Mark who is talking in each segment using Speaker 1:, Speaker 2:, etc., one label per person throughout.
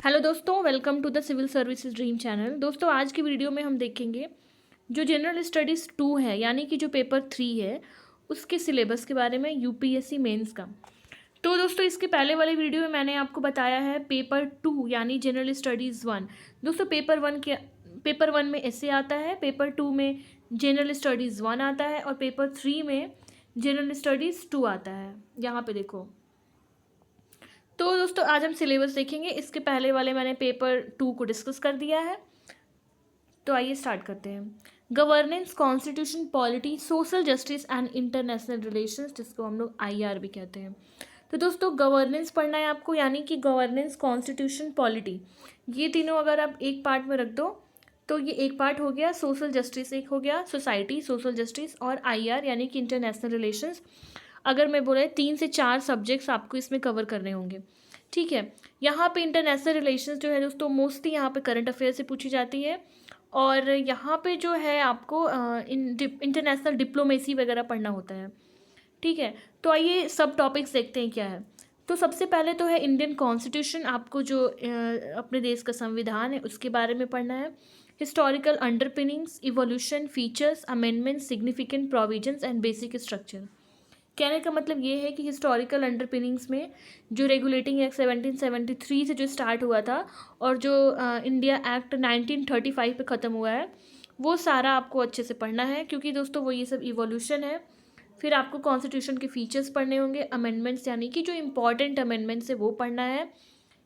Speaker 1: Hello दोस्तों, welcome to the civil services dream channel. दोस्तों, आज की वीडियो में हम देखेंगे जो जनरल स्टडीज़ 2 है, यानी कि जो पेपर 3 है, उसके सिलेबस के बारे में, यूपीएससी मेंस का। तो दोस्तों, इसके पहले वाले वीडियो में मैंने आपको बताया है पेपर 2 यानी जनरल स्टडीज़ 1। दोस्तों, पेपर 1 में ऐसे आता है, पेपर 2 में जनरल स्टडीज़ 1 आता है और पेपर 3 में जनरल स्टडीज़ 2 आता है। यहाँ पे देखो। तो दोस्तों, आज हम सिलेबस देखेंगे। इसके पहले वाले मैंने पेपर 2 को डिस्कस कर दिया है। तो आइए स्टार्ट करते हैं। Governance, constitution, polity, social justice and international relations, जिसको हम लोग आईआर भी कहते हैं। तो दोस्तों, गवर्नेंस पढ़ना है आपको, यानी कि गवर्नेंस, कॉन्स्टिट्यूशन, पॉलिटी, ये तीनों अगर आप एक पार्ट में रख दो तो ये एक पार्ट हो गया। सोशल जस्टिस एक हो गया, सोसाइटी, सोशल जस्टिस, और आईआर यानी कि इंटरनेशनल रिलेशंस। अगर मैं बोले 3 से 4 सब्जेक्ट्स आपको इसमें कवर करने होंगे। ठीक है। यहाँ पे इंटरनेशनल रिलेशंस जो है दोस्तों, मोस्टली यहाँ पे करंट अफेयर से पूछी जाती है। और यहाँ पे जो है आपको इंटरनेशनल डिप्लोमेसी वगैरह पढ़ना होता है। ठीक है। तो आइए सब टॉपिक्स देखते हैं क्या है। तो सबसे पहले तो है इंडियन कॉन्स्टिट्यूशन। आपको जो अपने देश का संविधान है उसके बारे में पढ़ना है। Historical underpinnings, evolution, features, amendments, significant provisions and basic structure. कहने का मतलब ये है कि हिस्टोरिकल अंडरपिनिंग्स में जो रेगुलेटिंग एक्ट 1773 से जो स्टार्ट हुआ था और जो इंडिया एक्ट 1935 पे ख़त्म हुआ है, वो सारा आपको अच्छे से पढ़ना है, क्योंकि दोस्तों वो ये सब इवोल्यूशन है। फिर आपको कॉन्स्टिट्यूशन के फीचर्स पढ़ने होंगे, अमेंडमेंट्स यानी कि जो इम्पॉर्टेंट अमेंडमेंट्स है वो पढ़ना है,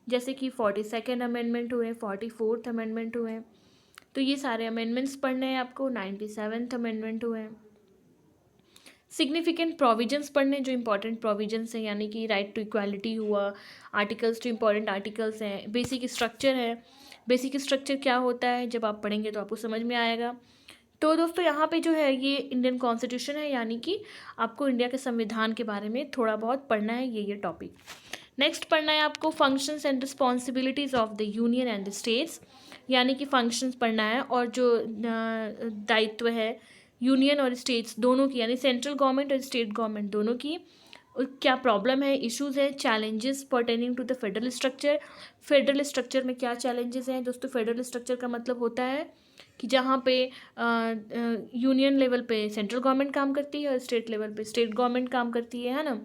Speaker 1: जैसे कि 42nd अमेंडमेंट हुए, 44th अमेंडमेंट हुए, तो ये सारे अमेंडमेंट्स पढ़ने हैं आपको। 97th अमेंडमेंट हुए। सिग्निफिकेंट प्रोविजंस पढ़ने, जो इंपॉर्टेंट प्रोविजंस हैं, यानी कि राइट टू इक्वालिटी हुआ, आर्टिकल्स जो इंपॉर्टेंट आर्टिकल्स हैं, बेसिक स्ट्रक्चर है। बेसिक स्ट्रक्चर क्या होता है, जब आप पढ़ेंगे तो आपको समझ में आएगा। तो दोस्तों, यहाँ पे जो है ये इंडियन कॉन्स्टिट्यूशन है, यानी कि आपको इंडिया के संविधान के बारे में थोड़ा बहुत पढ़ना है, ये टॉपिक। नेक्स्ट पढ़ना है आपको functions and responsibilities of the union and the states, यानी कि फंक्शंस पढ़ना है और जो दायित्व है यूनियन और स्टेट्स दोनों की, यानी सेंट्रल गवर्नमेंट और स्टेट गवर्नमेंट दोनों की, क्या प्रॉब्लम है, इश्यूज़ है, challenges pertaining to the federal structure. Federal structure में क्या चैलेंजेस हैं दोस्तों? फेडरल स्ट्रक्चर का मतलब होता है कि जहाँ पे यूनियन लेवल पे सेंट्रल गवर्नमेंट काम करती है और स्टेट लेवल पे स्टेट गवर्नमेंट काम करती है ना।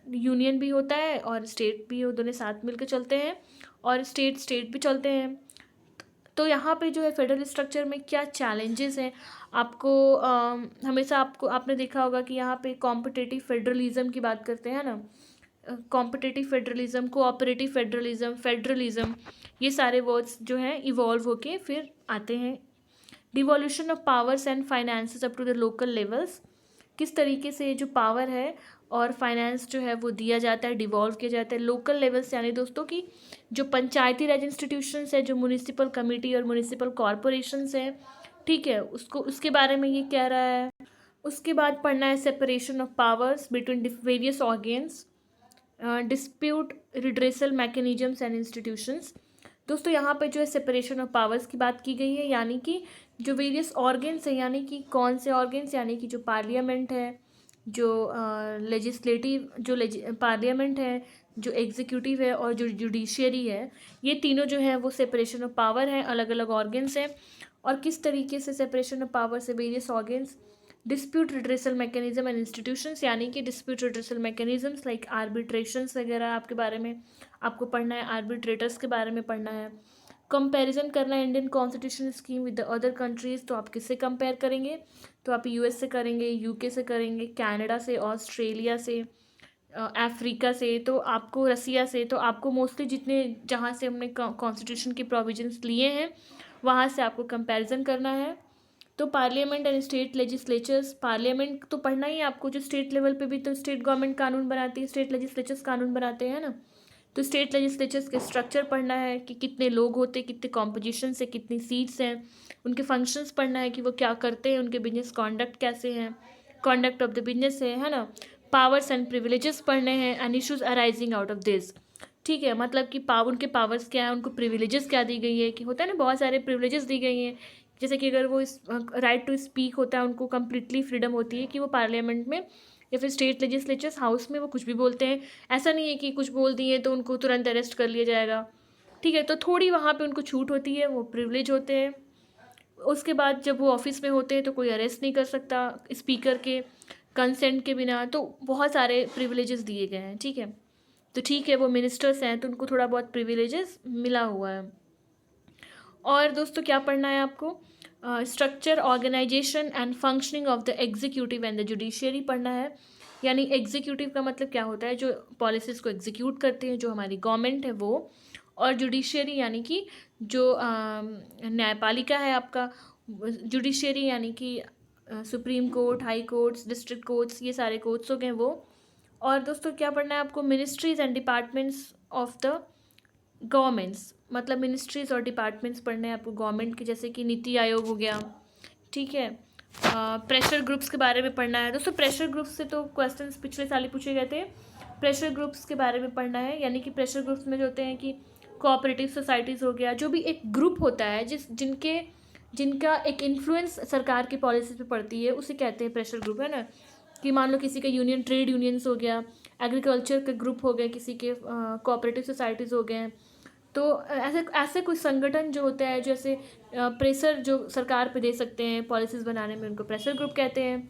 Speaker 1: यूनियन भी होता है और स्टेट भी, दोनों साथ मिलकर चलते हैं, और स्टेट भी चलते हैं। तो यहाँ पे जो है फेडरल स्ट्रक्चर में क्या चैलेंजेस हैं आपको, हमेशा आपने देखा होगा कि यहाँ पे कॉम्पिटिटिव फेडरलिज्म की बात करते हैं ना। Competitive federalism, cooperative federalism, federalism, ये सारे वर्ड्स जो हैं इवॉल्व होके फिर आते हैं। Devolution of powers and finances up to the local levels, किस तरीके से जो पावर है और फाइनेंस जो है वो दिया जाता है, डिवॉल्व किया जाता है लोकल लेवल्स, यानी दोस्तों कि जो पंचायती राज इंस्टीट्यूशंस है, जो म्यूनिसिपल कमेटी और म्यूनिसिपल कॉरपोरेशंस हैं, ठीक है, उसको उसके बारे में ये कह रहा है। उसके बाद पढ़ना है separation of powers between various organs, dispute redressal mechanisms and institutions. दोस्तों, यहाँ पे जो है सेपरेशन ऑफ पावर्स की बात की गई है, यानी कि जो वेरियस ऑर्गेन्स हैं, यानी कि कौन से ऑर्गेन्स, यानी कि जो पार्लियामेंट है, जो लेजिस्लेटिव, जो पार्लियामेंट है, जो एग्जीक्यूटिव है और जो जुडिशियरी है, ये तीनों जो है वो सेपरेशन ऑफ पावर है, अलग अलग ऑर्गेन्स हैं। और किस तरीके से सेपरेशन ऑफ पावर से various organs, dispute redressal mechanism and institutions, यानी कि डिस्प्यूट रिड्रेसल मैकेनिज्म्स लाइक आर्बिट्रेशंस वगैरह आपके बारे में आपको पढ़ना है, आर्बिट्रेटर्स के बारे में पढ़ना है। कंपैरिजन करना है Indian constitution scheme with the other countries, तो आप किससे कंपेयर करेंगे? तो आप यूएस से करेंगे, यूके से करेंगे, कनाडा से, ऑस्ट्रेलिया से, अफ्रीका से, तो आपको रसिया से, तो आपको मोस्टली जितने जहाँ से हमने कॉन्स्टिट्यूशन के प्रोविजंस लिए हैं वहाँ से आपको कंपैरिजन करना है। तो parliament and state legislatures, parliament तो पढ़ना ही है आपको, जो स्टेट लेवल पे भी तो स्टेट गवर्नमेंट कानून बनाती है, स्टेट लेजिस्लेचर्स कानून बनाते हैं ना। तो स्टेट लेजिस्लेचर्स के स्ट्रक्चर पढ़ना है कि कितने लोग होते हैं, कितने कॉम्पोजिशन से, कितनी सीट्स हैं, उनके फंक्शंस पढ़ना है कि वो क्या करते हैं, उनके बिजनेस कॉन्डक्ट कैसे हैं, कॉन्डक्ट ऑफ द बिजनेस है ना। पावर्स एंड प्रिविलेजेस पढ़ने हैं and issues arising out of this. ठीक है, मतलब कि उनके पावर्स क्या है, उनको प्रिविलेजेस क्या दी गई है, कि होता है ना बहुत सारे प्रिविलेजेस दी गई हैं, जैसे कि अगर वो राइट टू स्पीक होता है, उनको कम्प्लीटली फ्रीडम होती है कि वो पार्लियामेंट में या फिर स्टेट लेजिस्लेचर्स हाउस में वो कुछ भी बोलते हैं। ऐसा नहीं है कि कुछ बोल दिए तो उनको तुरंत अरेस्ट कर लिया जाएगा। ठीक है। तो थोड़ी वहाँ पे उनको छूट होती है, वो प्रिविलेज होते हैं। उसके बाद जब वो ऑफिस में होते हैं तो कोई अरेस्ट नहीं कर सकता स्पीकर के कंसेंट के बिना, तो बहुत सारे प्रिविलेजेस दिए गए हैं, ठीक है। तो ठीक है, वो मिनिस्टर्स हैं तो उनको थोड़ा बहुत प्रिविलेजेस मिला हुआ है। और दोस्तों क्या पढ़ना है आपको? Structure, organisation and functioning of the executive and the judiciary पढ़ना है। यानी एग्जीक्यूटिव का मतलब क्या होता है? जो पॉलिसीज़ को एग्जीक्यूट करते हैं, जो हमारी गवर्नमेंट है वो। और जुडिशियरी यानी कि जो न्यायपालिका है आपका। जुडिशियरी यानी कि supreme court, high courts, district courts, ये सारे कोर्ट्स हो गए वो। और दोस्तों क्या पढ़ना है आपको? Ministries and departments of the governments, मतलब मिनिस्ट्रीज और डिपार्टमेंट्स पढ़ने हैं आपको गवर्नमेंट के, जैसे कि नीति आयोग हो गया, ठीक है। प्रेशर ग्रुप्स के बारे में पढ़ना है दोस्तों। प्रेशर ग्रुप्स से तो क्वेश्चंस पिछले साल ही पूछे गए थे। प्रेशर ग्रुप्स के बारे में पढ़ना है, यानी कि प्रेशर ग्रुप्स में जो होते हैं कि कोऑपरेटिव सोसाइटीज़ हो गया, जो भी एक ग्रुप होता है जिनका एक इन्फ्लुएंस सरकार की पॉलिसी पे पड़ती है, उसे कहते हैं प्रेशर ग्रुप, है ना। कि मान लो किसी का यूनियन, ट्रेड यूनियंस हो गया, एग्रीकल्चर के ग्रुप हो गए, किसी के कोऑपरेटिव सोसाइटीज़ हो गए। तो ऐसे ऐसे कुछ संगठन जो होते हैं, जैसे प्रेशर जो सरकार पे दे सकते हैं पॉलिसीज़ बनाने में, उनको प्रेशर ग्रुप कहते हैं।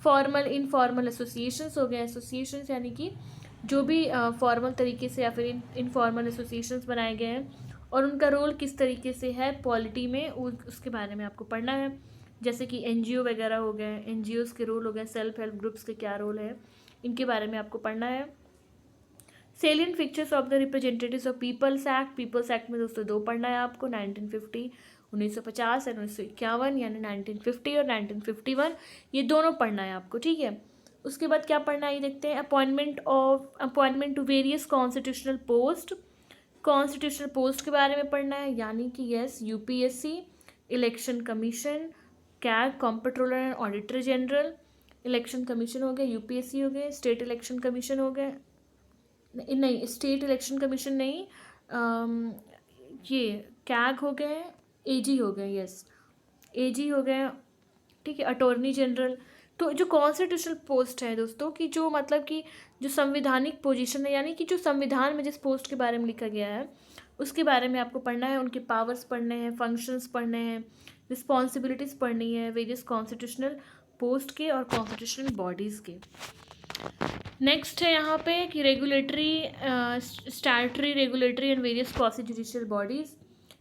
Speaker 1: फॉर्मल इनफॉर्मल एसोसिएशंस हो गए। एसोसिएशंस यानी कि जो भी फॉर्मल तरीके से या फिर इनफॉर्मल एसोसिएशंस बनाए गए हैं और उनका रोल किस तरीके से है पॉलिटी में, उसके बारे में आपको पढ़ना है। जैसे कि एनजीओ वगैरह हो गए, एनजीओज़ के रोल हो गए, सेल्फ हेल्प ग्रुप्स के क्या रोल है, इनके बारे में आपको पढ़ना है। Salient features of the representatives of people's act. People's act में दोस्तों दो पढ़ना है आपको, 1950 1950 और 1951, यानी 1950 और 1951, ये दोनों पढ़ना है आपको, ठीक है। उसके बाद क्या पढ़ना है ये देखते हैं। Appointment to various constitutional post. Constitutional post के बारे में पढ़ना है, यानी कि yes, UPSC, election commission, CAG, comptroller and auditor general. Election commission हो गया, यूपीएससी हो गए, स्टेट इलेक्शन कमीशन हो गए, नहीं स्टेट इलेक्शन कमीशन नहीं, ये कैग हो गए, एजी हो गए, यस एजी हो गए, ठीक है। Attorney general. तो जो कॉन्स्टिट्यूशनल पोस्ट है दोस्तों कि जो मतलब कि जो संवैधानिक पोजीशन है, यानी कि जो संविधान में जिस पोस्ट के बारे में लिखा गया है उसके बारे में आपको पढ़ना है। उनके पावर्स पढ़ने हैं, फंक्शंस पढ़ने हैं, रिस्पॉन्सिबिलिटीज़ पढ़नी है वेरियस कॉन्स्टिट्यूशनल पोस्ट के और कॉन्स्टिट्यूशनल बॉडीज़ के। नेक्स्ट है यहाँ पे कि regulatory, statutory, regulatory and various quasi judicial bodies,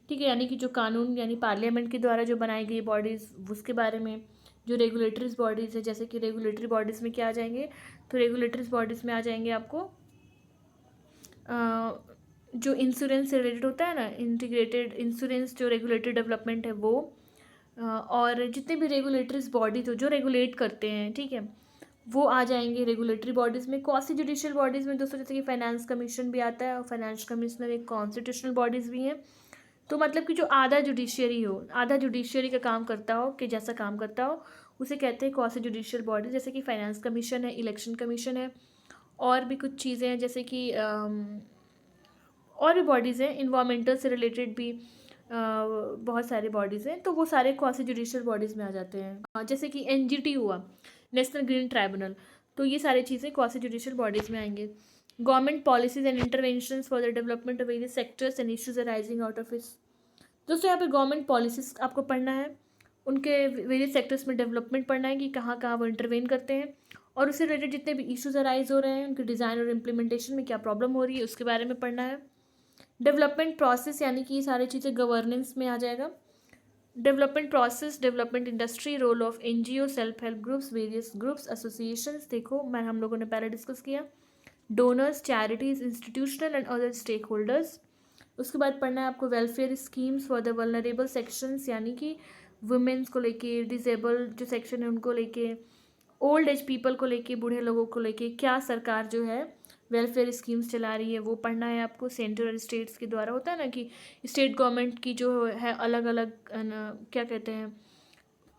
Speaker 1: ठीक है। यानी कि जो कानून यानी पार्लियामेंट के द्वारा जो बनाई गई बॉडीज़, उसके बारे में। जो रेगुलेटरीज बॉडीज़ है, जैसे कि रेगुलेटरी बॉडीज़ में क्या आ जाएंगे? तो रेगुलेटरीज बॉडीज़ में आ जाएंगे आपको जो इंश्योरेंस से रिलेटेड होता है ना, इंटीग्रेटेड इंश्योरेंस जो रेगुलेटरी डेवलपमेंट है वो, और जितने भी रेगुलेटरीज बॉडीज हो जो रेगुलेट करते हैं, ठीक है, वो आ जाएंगे रेगुलेटरी बॉडीज़ में। क्वासी जुडिशियल बॉडीज़ में दोस्तों जैसे कि फाइनेंस कमीशन भी आता है, और फाइनेंस कमिश्नर एक कॉन्स्टिट्यूशनल बॉडीज़ भी हैं। तो मतलब कि जो आधा जुडिशियरी हो, आधा जुडिशियरी का काम करता हो, कि जैसा काम करता हो, उसे कहते हैं क्वासी जुडिशियल बॉडी। जैसे कि फाइनेंस कमीशन है, इलेक्शन कमीशन है, और भी कुछ चीज़ें हैं, जैसे कि और भी बॉडीज़ हैं, इन्वायरमेंटल से रिलेटेड भी बहुत सारे बॉडीज़ हैं, तो वो सारे क्वासी जुडिशियल बॉडीज़ में आ जाते हैं। जैसे कि एनजीटी हुआ, नेशनल ग्रीन ट्राइब्यूनल, तो ये सारी चीज़ें क्वासी जुडिशियल बॉडीज़ में आएंगे। Government policies and interventions for the development of various sectors and issues arising out of its. दोस्तों यहाँ पे गवर्नमेंट पॉलिसीज आपको पढ़ना है, उनके वेरियस सेक्टर्स में डेवलपमेंट पढ़ना है कि कहाँ कहाँ वो इंटरवेन करते हैं, और उससे रिलेटेड जितने भी इश्यूज अराइज हो रहे हैं, उनके डिज़ाइन और इम्प्लीमेंटेशन में क्या प्रॉब्लम हो रही है, उसके बारे में पढ़ना है। डेवलपमेंट प्रोसेस, यानी कि ये सारी चीज़ें गवर्नेंस में आ जाएगा। Development process, development industry, role of NGO, self help groups, various groups, associations, देखो हम लोगों ने पहले डिस्कस किया। Donors, charities, institutional and other stake holders. उसके बाद पढ़ना है आपको welfare schemes for the vulnerable sections, यानी कि वुमेन्स को लेके, डिसेबल्ड जो सेक्शन है उनको लेके, ओल्ड एज पीपल को लेके, बूढ़े लोगों को लेके क्या सरकार जो है वेलफेयर स्कीम्स चला रही है, वो पढ़ना है आपको। सेंट्रल और स्टेट्स के द्वारा होता है ना कि स्टेट गवर्नमेंट की जो है अलग अलग क्या कहते हैं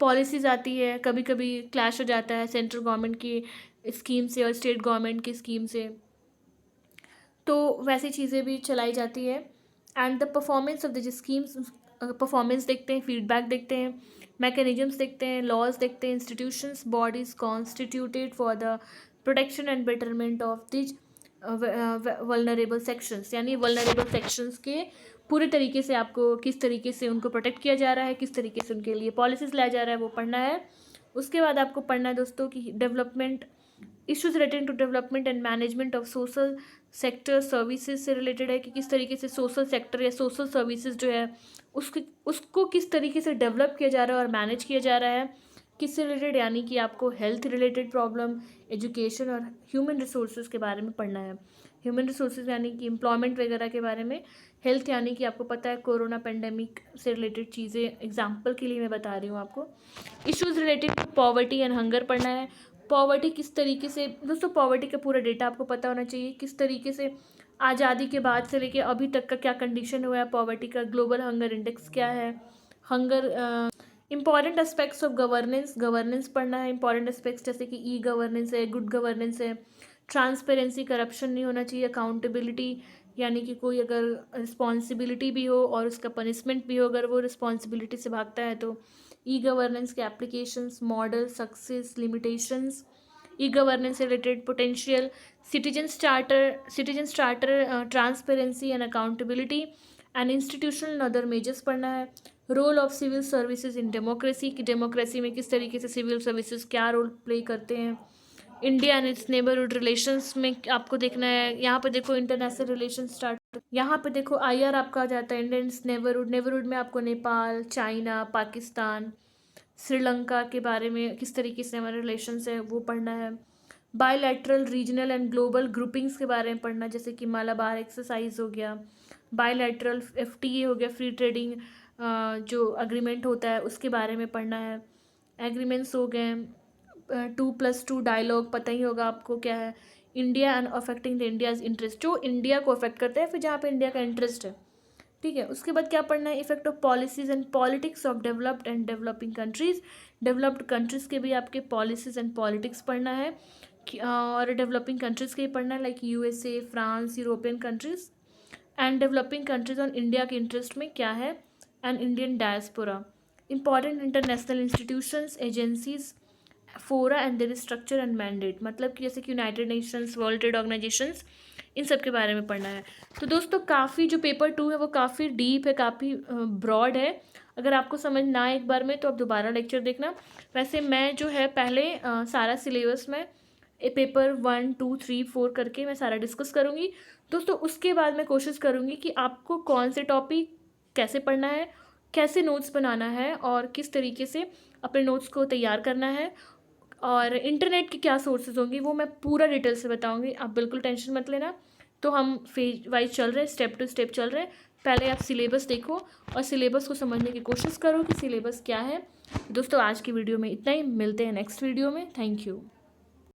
Speaker 1: पॉलिसीज़ आती है, कभी कभी क्लैश हो जाता है सेंट्रल गवर्नमेंट की स्कीम से और स्टेट गवर्नमेंट की स्कीम से, तो वैसी चीज़ें भी चलाई जाती है। And the performance of the schemes, performance देखते हैं, फीडबैक देखते हैं, मैकेनिज्म्स देखते हैं, लॉज देखते हैं, institutions, bodies constituted for the protection and betterment of these vulnerable sections, यानी वल्नरेबल सेक्शंस के पूरे तरीके से आपको किस तरीके से उनको प्रोटेक्ट किया जा रहा है, किस तरीके से उनके लिए पॉलिसीज़ लाया जा रहा है, वो पढ़ना है। उसके बाद आपको पढ़ना है दोस्तों कि development issues related to development and management of social sector services से रिलेटेड है कि किस तरीके से सोशल सेक्टर या सोशल सर्विसेज जो है उसको किस तरीके से डेवलप किया जा रहा है और मैनेज किया जा रहा है, किससे रिलेटेड, यानी कि आपको हेल्थ रिलेटेड प्रॉब्लम, एजुकेशन और ह्यूमन रिसोर्सेज के बारे में पढ़ना है। ह्यूमन रिसोर्सेज यानी कि एम्प्लॉयमेंट वगैरह के बारे में, हेल्थ यानी कि आपको पता है कोरोना पेंडेमिक से रिलेटेड चीज़ें एग्जाम्पल के लिए मैं बता रही हूँ आपको। Issues related to poverty and hunger पढ़ना है। पॉवर्टी किस तरीके से, दोस्तों पॉवर्टी का पूरा डेटा आपको पता होना चाहिए, किस तरीके से आज़ादी के बाद से लेके अभी तक का क्या कंडीशन हुआ है पॉवर्टी का, ग्लोबल हंगर इंडेक्स क्या है, hunger important aspects of governance पढ़ना है। इंपॉर्टेंट एस्पेक्ट्स जैसे कि ई गवर्नेंस है, गुड गवर्नेंस है, ट्रांसपेरेंसी, करप्शन नहीं होना चाहिए, अकाउंटेबिलिटी यानी कि कोई अगर रिस्पॉन्सिबिलिटी भी हो और उसका पनिशमेंट भी हो अगर वो रिस्पॉन्सिबिलिटी से भागता है तो। ई गवर्नेंस के applications, model, success, limitations, e governance से related potential, citizen charter, transparency and accountability and institutional other measures पढ़ना है। Role of civil services in democracy कि डेमोक्रेसी में किस तरीके से सिविल सर्विसेज क्या रोल प्ले करते हैं। India and its neighbourhood relations में आपको देखना है, यहाँ पे देखो इंटरनेशनल रिलेशन स्टार्ट, यहाँ पे देखो IR आपका आ जाता है, इंडियन नेबरहुड में आपको नेपाल, चाइना, पाकिस्तान, श्रीलंका के बारे में किस तरीके से हमारे रिलेशंस है वो पढ़ना है। Bilateral, regional and global groupings के बारे में पढ़ना, जैसे कि मालाबार एक्सरसाइज हो गया, बायलैटरल FTA हो गया, फ्री ट्रेडिंग जो अग्रीमेंट होता है उसके बारे में पढ़ना है। एग्रीमेंट्स हो गए, 2+2 डायलॉग पता ही होगा आपको क्या है, India and affecting the India's interest, जो इंडिया को अफेक्ट करता है फिर जहाँ पे इंडिया का इंटरेस्ट है, ठीक है। उसके बाद क्या पढ़ना है, effect of policies and politics of developed and developing countries. Developed countries के भी आपके पॉलिसीज एंड पॉलिटिक्स पढ़ना है और डेवलपिंग कंट्रीज़ के भी पढ़ना है, like USA, France, European countries and developing countries on India के इंटरेस्ट में क्या है, and Indian diaspora, important international institutions, agencies, fora and their structure and mandate, मतलब कि जैसे कि United Nations, World Trade Organisations, इन सब के बारे में पढ़ना है। तो दोस्तों काफ़ी जो पेपर 2 है वो काफ़ी डीप है, काफ़ी ब्रॉड है। अगर आपको समझ ना आए एक बार में तो आप दोबारा लेक्चर देखना। वैसे मैं जो है पहले सारा सिलेबस में पेपर 1, 2, 3, 4 करके मैं सारा डिस्कस करूँगी दोस्तों। उसके बाद मैं कोशिश करूँगी कि आपको कौन से टॉपिक कैसे पढ़ना है, कैसे नोट्स बनाना है और किस तरीके से अपने नोट्स को तैयार करना है और इंटरनेट की क्या सोर्सेज होंगी वो मैं पूरा डिटेल से बताऊंगी, आप बिल्कुल टेंशन मत लेना। तो हम फेज वाइज चल रहे हैं, स्टेप टू स्टेप चल रहे हैं। पहले आप सिलेबस देखो और सिलेबस को समझने की कोशिश करो कि सिलेबस क्या है। दोस्तों आज की वीडियो में इतना ही, मिलते हैं नेक्स्ट वीडियो में। Thank you.